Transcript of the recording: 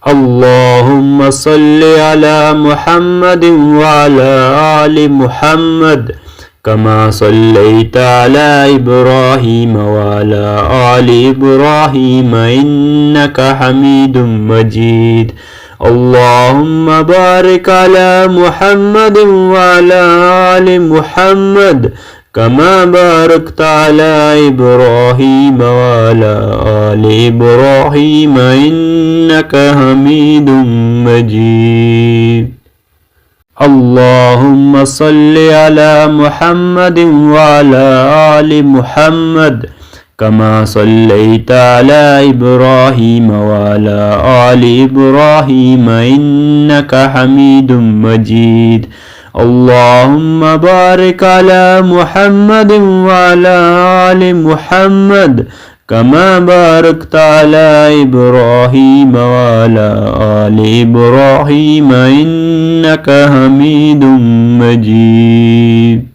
اللهم صل على محمد وعلى آل محمد كما صليت على إبراهيم وعلى آل إبراهيم إنك حميد مجيد اللهم بارك على محمد وعلى آل محمد كما باركت على إبراهيم وعلى آل إبراهيم إنك حميد مجيد اللهم صل على محمد وعلى آل محمد كما صليت على إبراهيم وعلى آل إبراهيم إنك حميد مجيد اللهم بارك على محمد وعلى آل محمد كما باركت على إبراهيم وعلى آل إبراهيم إنك حميد مجيد